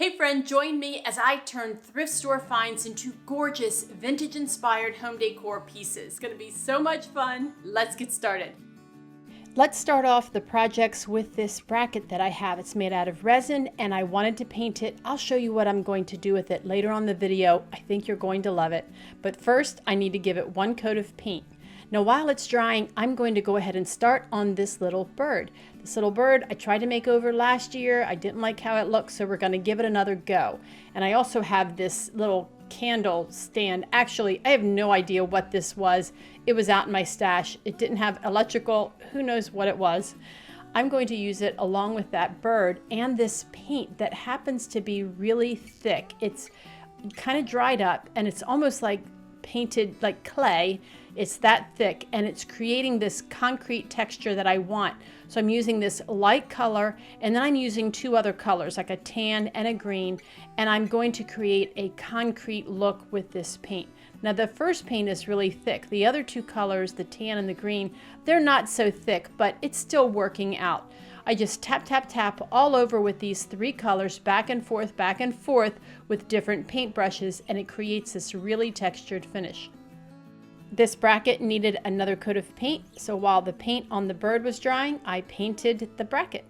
Hey friend, join me as I turn thrift store finds into gorgeous vintage-inspired home decor pieces. It's gonna be so much fun. Let's get started. Let's start off the projects with this bracket that I have. It's made out of resin and I wanted to paint it. I'll show you what I'm going to do with it later on the video. I think you're going to love it. But first, I need to give it one coat of paint. Now while it's drying, I'm going to go ahead and start on this little bird. This little bird I tried to make over last year. I didn't like how it looked, so we're going to give it another go. And I also have this little candle stand. Actually, I have no idea what this was. It was out in my stash. It didn't have electrical. Who knows what it was. I'm going to use it along with that bird and this paint that happens to be really thick. It's kind of dried up and it's almost like painted like clay. It's that thick and it's creating this concrete texture that I want. So I'm using this light color and then I'm using two other colors like a tan and a green, and I'm going to create a concrete look with this paint. Now the first paint is really thick. The other two colors, the tan and the green, they're not so thick, but it's still working out. I just tap, tap, tap all over with these three colors back and forth with different paint brushes, and it creates this really textured finish. This bracket needed another coat of paint, so while the paint on the bird was drying, I painted the bracket.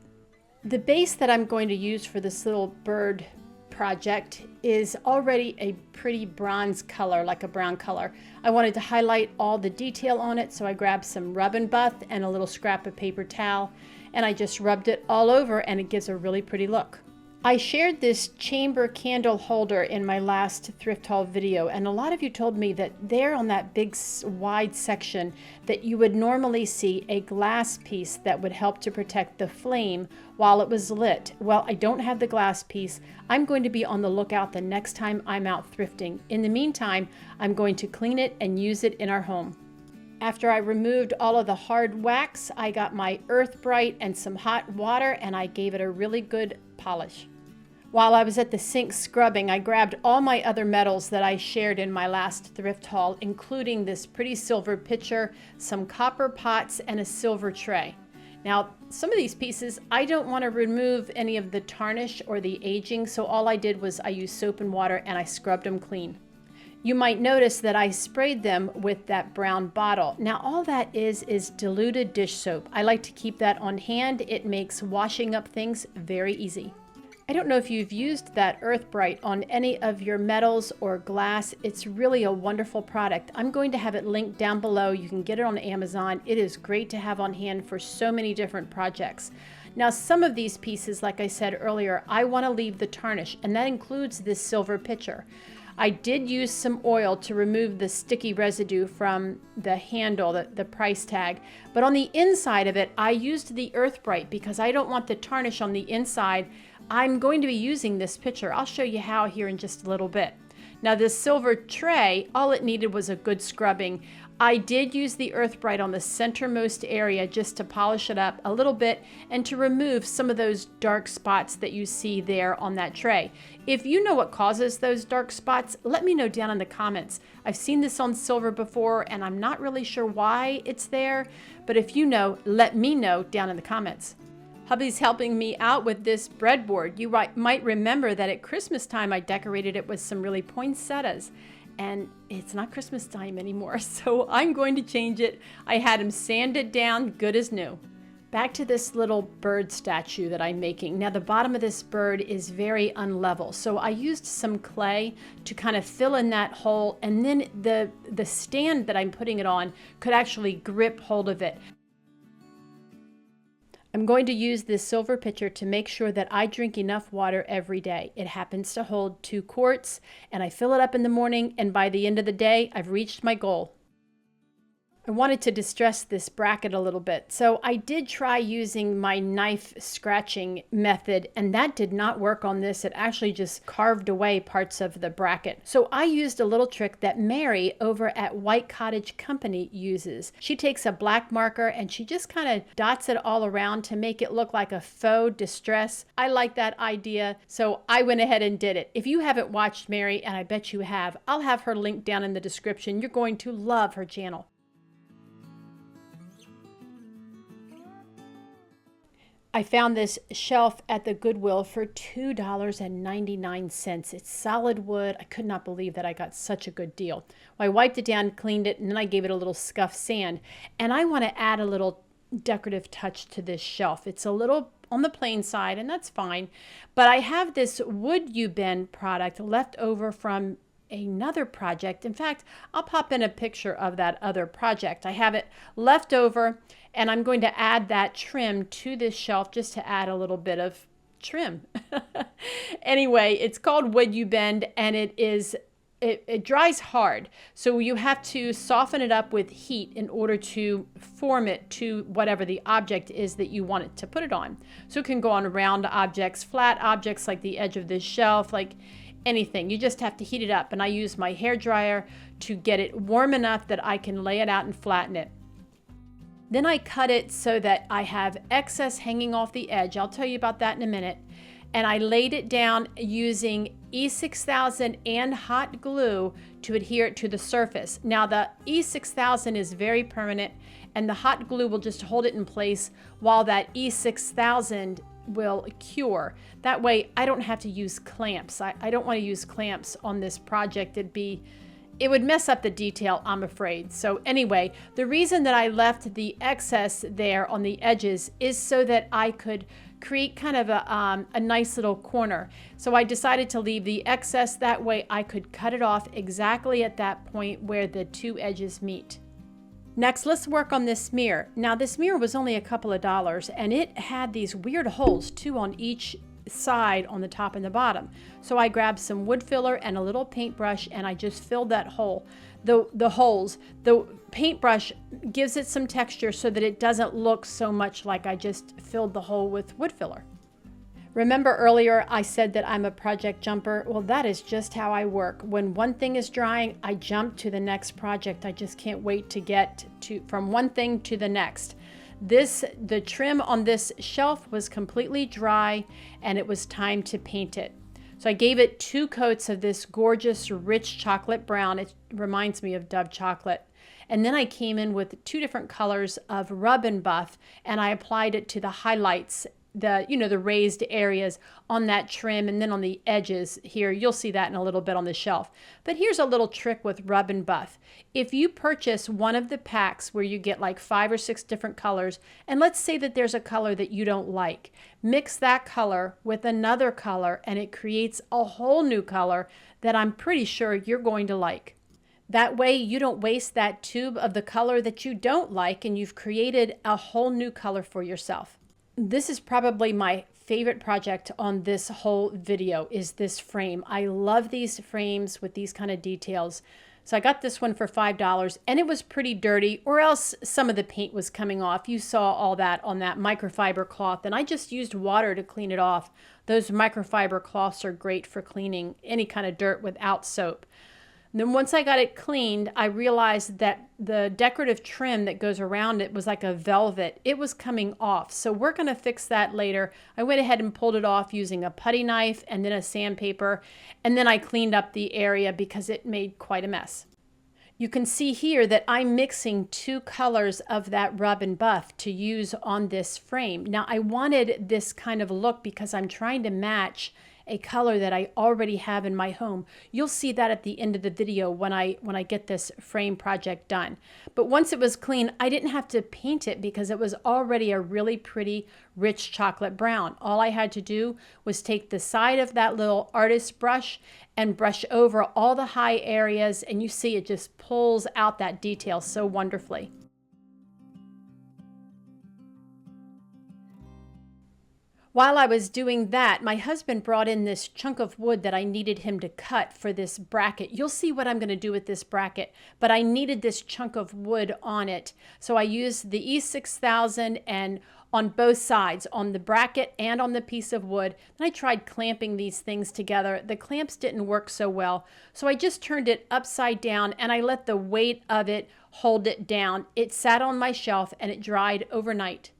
The base that I'm going to use for this little bird project is already a pretty bronze color, like a brown color. I wanted to highlight all the detail on it, so I grabbed some rub and buff and a little scrap of paper towel, and I just rubbed it all over, and it gives a really pretty look. I shared this chamber candle holder in my last thrift haul video, and a lot of you told me that there on that big wide section that you would normally see a glass piece that would help to protect the flame while it was lit. Well, I don't have the glass piece. I'm going to be on the lookout the next time I'm out thrifting. In the meantime, I'm going to clean it and use it in our home. After I removed all of the hard wax, I got my Brite and some hot water and I gave it a really good polish. While I was at the sink scrubbing, I grabbed all my other metals that I shared in my last thrift haul, including this pretty silver pitcher, some copper pots, and a silver tray. Now, some of these pieces, I don't want to remove any of the tarnish or the aging, so all I did was I used soap and water and I scrubbed them clean. You might notice that I sprayed them with that brown bottle. Now all that is diluted dish soap. I like to keep that on hand. It makes washing up things very easy. I don't know if you've used that Brite on any of your metals or glass. It's really a wonderful product. I'm going to have it linked down below. You can get it on Amazon. It is great to have on hand for so many different projects. Now some of these pieces, like I said earlier, I want to leave the tarnish, and that includes this silver pitcher. I did use some oil to remove the sticky residue from the handle, the price tag, but on the inside of it, I used the Brite because I don't want the tarnish on the inside. I'm going to be using this pitcher. I'll show you how here in just a little bit. Now this silver tray, all it needed was a good scrubbing. I did use the Brite on the centermost area just to polish it up a little bit and to remove some of those dark spots that you see there on that tray. If you know what causes those dark spots, let me know down in the comments. I've seen this on silver before and I'm not really sure why it's there, but if you know, let me know down in the comments. Hubby's helping me out with this breadboard. You might remember that at Christmas time I decorated it with some really poinsettias, and it's not Christmas time anymore, so I'm going to change it. I had him sand it down good as new. Back to this little bird statue that I'm making. Now the bottom of this bird is very unlevel, so I used some clay to kind of fill in that hole, and then the stand that I'm putting it on could actually grip hold of it. I'm going to use this silver pitcher to make sure that I drink enough water every day. It happens to hold 2 quarts, and I fill it up in the morning, and by the end of the day, I've reached my goal. I wanted to distress this bracket a little bit, so I did try using my knife scratching method, and that did not work on this. It actually just carved away parts of the bracket. So I used a little trick that Mary over at White Cottage Company uses. She takes a black marker and she just kind of dots it all around to make it look like a faux distress. I like that idea, so I went ahead and did it. If you haven't watched Mary, and I bet you have, I'll have her linked down in the description. You're going to love her channel. I found this shelf at the Goodwill for $2.99. It's solid wood. I could not believe that I got such a good deal. Well, I wiped it down, cleaned it, and then I gave it a little scuff sand. And I want to add a little decorative touch to this shelf. It's a little on the plain side, and that's fine. But I have this wood U-bend product left over from another project. In fact, I'll pop in a picture of that other project. I have it left over, and I'm going to add that trim to this shelf just to add a little bit of trim. Anyway, it's called Wood You Bend, and it dries hard. So you have to soften it up with heat in order to form it to whatever the object is that you want it to put it on. So it can go on round objects, flat objects like the edge of this shelf, like anything. You just have to heat it up, and I use my hair dryer to get it warm enough that I can lay it out and flatten it. Then I cut it so that I have excess hanging off the edge. I'll tell you about that in a minute. And I laid it down using E6000 and hot glue to adhere it to the surface. Now the E6000 is very permanent, and the hot glue will just hold it in place while that E6000 will cure. That way I don't have to use clamps. I don't want to use clamps on this project. It would mess up the detail, I'm afraid. So anyway, the reason that I left the excess there on the edges is so that I could create kind of a nice little corner. So I decided to leave the excess, that way I could cut it off exactly at that point where the two edges meet. Next, let's work on this mirror. Now this mirror was only a couple of dollars, and it had these weird holes, two on each side on the top and the bottom. So I grabbed some wood filler and a little paintbrush, and I just filled that hole. The holes. The paintbrush gives it some texture so that it doesn't look so much like I just filled the hole with wood filler. Remember earlier I said that I'm a project jumper? Well, that is just how I work. When one thing is drying, I jump to the next project. I just can't wait to get from one thing to the next. The trim on this shelf was completely dry, and it was time to paint it. So I gave it 2 coats of this gorgeous rich chocolate brown. It reminds me of Dove chocolate. And then I came in with 2 different colors of rub and buff, and I applied it to the highlights, the raised areas on that trim, and then on the edges here. You'll see that in a little bit on the shelf. But here's a little trick with rub and buff. If you purchase one of the packs where you get like 5 or 6 different colors, and let's say that there's a color that you don't like, mix that color with another color, and it creates a whole new color that I'm pretty sure you're going to like. That way you don't waste that tube of the color that you don't like, and you've created a whole new color for yourself. This is probably my favorite project on this whole video, is this frame. I love these frames with these kind of details. So I got this one for $5, and it was pretty dirty, or else some of the paint was coming off. You saw all that on that microfiber cloth, and I just used water to clean it off. Those microfiber cloths are great for cleaning any kind of dirt without soap. And then once I got it cleaned, I realized that the decorative trim that goes around it was like a velvet. It was coming off. So we're going to fix that later. I went ahead and pulled it off using a putty knife and then a sandpaper. And then I cleaned up the area because it made quite a mess. You can see here that I'm mixing 2 colors of that rub and buff to use on this frame. Now I wanted this kind of look because I'm trying to match a color that I already have in my home. You'll see that at the end of the video when I get this frame project done. But once it was clean, I didn't have to paint it because it was already a really pretty rich chocolate brown. All I had to do was take the side of that little artist brush and brush over all the high areas, and you see it just pulls out that detail so wonderfully. While I was doing that, my husband brought in this chunk of wood that I needed him to cut for this bracket. You'll see what I'm going to do with this bracket, but I needed this chunk of wood on it. So I used the E6000 and on both sides, on the bracket and on the piece of wood. Then I tried clamping these things together. The clamps didn't work so well, so I just turned it upside down and I let the weight of it hold it down. It sat on my shelf and it dried overnight.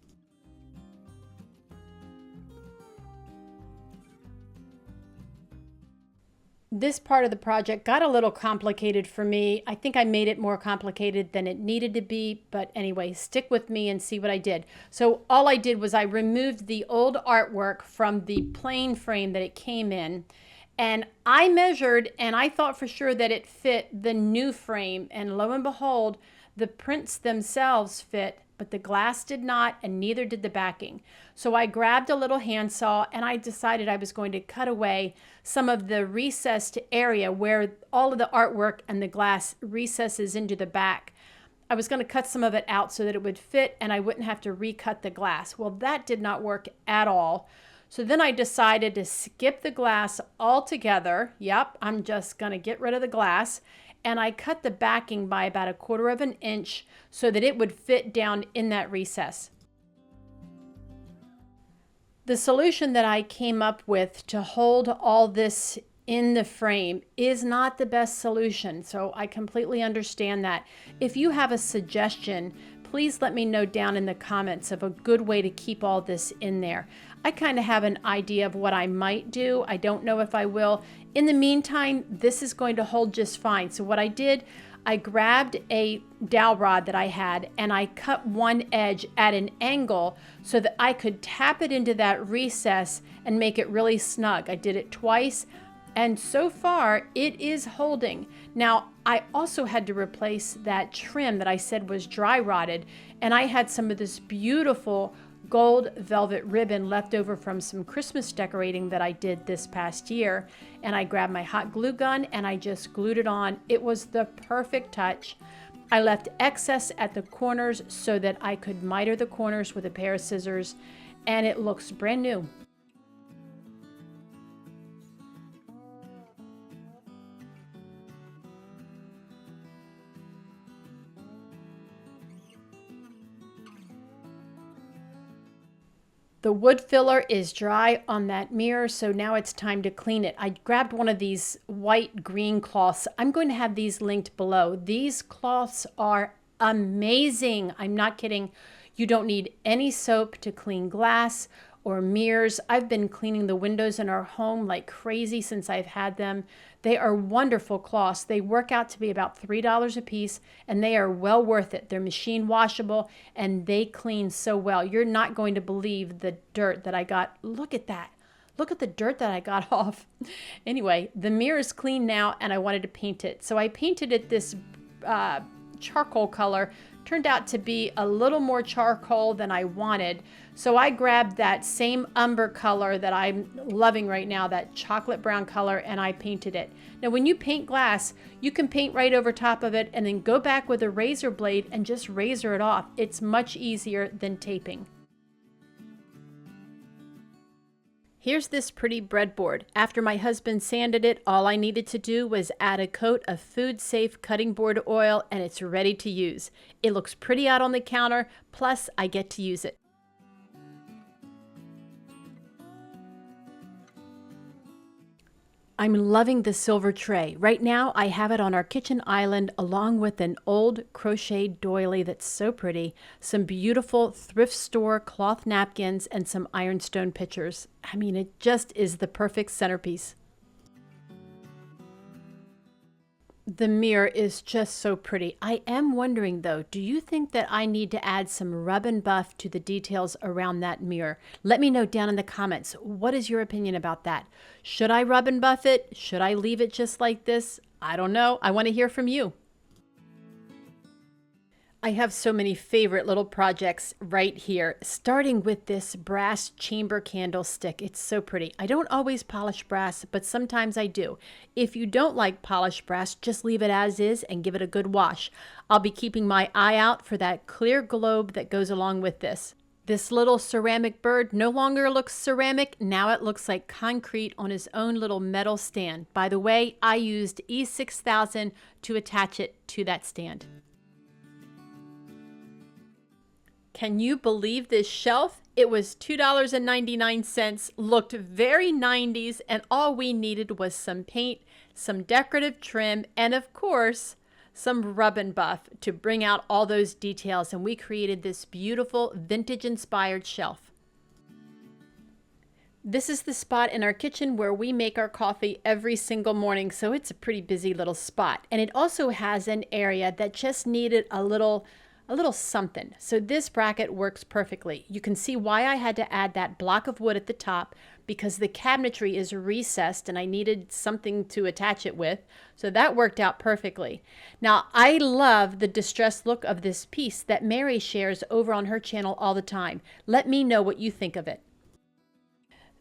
This part of the project got a little complicated for me. I think I made it more complicated than it needed to be, but anyway, stick with me and see what I did. So all I did was I removed the old artwork from the plain frame that it came in, and I measured and I thought for sure that it fit the new frame, and lo and behold, the prints themselves fit, but the glass did not, and neither did the backing. So I grabbed a little handsaw and I decided I was going to cut away some of the recessed area where all of the artwork and the glass recesses into the back. I was going to cut some of it out so that it would fit and I wouldn't have to recut the glass. Well, that did not work at all. So then I decided to skip the glass altogether. Yep, I'm just going to get rid of the glass. And I cut the backing by about 1/4 of an inch so that it would fit down in that recess. The solution that I came up with to hold all this in the frame is not the best solution, so I completely understand that. If you have a suggestion, please let me know down in the comments of a good way to keep all this in there. I kind of have an idea of what I might do. I don't know if I will. In the meantime, this is going to hold just fine. So what I did, I grabbed a dowel rod that I had and I cut one edge at an angle so that I could tap it into that recess and make it really snug. I did it twice and so far it is holding. Now I also had to replace that trim that I said was dry rotted, and I had some of this beautiful gold velvet ribbon left over from some Christmas decorating that I did this past year, and I grabbed my hot glue gun and I just glued it on. It was the perfect touch. I left excess at the corners so that I could miter the corners with a pair of scissors, and it looks brand new. The wood filler is dry on that mirror, so now it's time to clean it. I grabbed one of these white green cloths. I'm going to have these linked below. These cloths are amazing. I'm not kidding. You don't need any soap to clean glass or mirrors. I've been cleaning the windows in our home like crazy since I've had them. They are wonderful cloths. They work out to be about $3 a piece, and they are well worth it. They're machine washable and they clean so well. You're not going to believe the dirt that I got. Look at that. Look at the dirt that I got off. Anyway, the mirror is clean now and I wanted to paint it. So I painted it this charcoal color. Turned out to be a little more charcoal than I wanted. So I grabbed that same umber color that I'm loving right now, that chocolate brown color, and I painted it. Now when you paint glass, you can paint right over top of it and then go back with a razor blade and just razor it off. It's much easier than taping. Here's this pretty breadboard. After my husband sanded it, all I needed to do was add a coat of food-safe cutting board oil and it's ready to use. It looks pretty out on the counter, plus I get to use it. I'm loving the silver tray. Right now I have it on our kitchen island along with an old crocheted doily that's so pretty, some beautiful thrift store cloth napkins, and some ironstone pitchers. I mean, it just is the perfect centerpiece. The mirror is just so pretty. I am wondering though, do you think that I need to add some rub and buff to the details around that mirror? Let me know down in the comments. What is your opinion about that? Should I rub and buff it? Should I leave it just like this? I don't know. I want to hear from you. I have so many favorite little projects right here, starting with this brass chamber candlestick. It's so pretty. I don't always polish brass, but sometimes I do. If you don't like polished brass, just leave it as is and give it a good wash. I'll be keeping my eye out for that clear globe that goes along with this. This little ceramic bird no longer looks ceramic. Now it looks like concrete on his own little metal stand. By the way, I used E6000 to attach it to that stand. Can you believe this shelf? It was $2.99, looked very 90s, and all we needed was some paint, some decorative trim, and of course, some rub and buff to bring out all those details, and we created this beautiful vintage-inspired shelf. This is the spot in our kitchen where we make our coffee every single morning, so it's a pretty busy little spot. And it also has an area that just needed a little something. So this bracket works perfectly. You can see why I had to add that block of wood at the top, because the cabinetry is recessed and I needed something to attach it with. So that worked out perfectly. Now, I love the distressed look of this piece that Mary shares over on her channel all the time. Let me know what you think of it.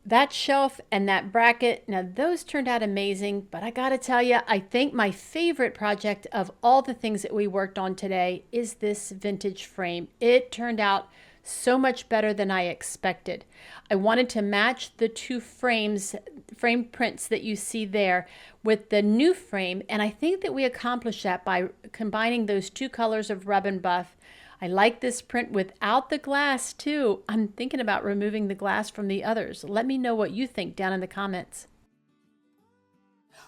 That shelf and that bracket, now those turned out amazing, but I gotta tell you, I think my favorite project of all the things that we worked on today is this vintage frame. It turned out so much better than I expected. I wanted to match the two frame prints that you see there with the new frame, and I think that we accomplished that by combining those two colors of rub and buff. I like this print without the glass too. I'm thinking about removing the glass from the others. Let me know what you think down in the comments.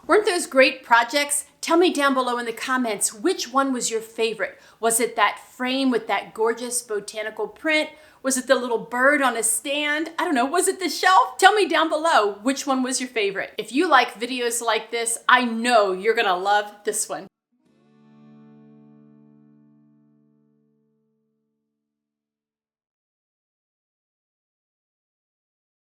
Weren't those great projects? Tell me down below in the comments, which one was your favorite? Was it that frame with that gorgeous botanical print? Was it the little bird on a stand? I don't know, was it the shelf? Tell me down below which one was your favorite. If you like videos like this, I know you're gonna love this one.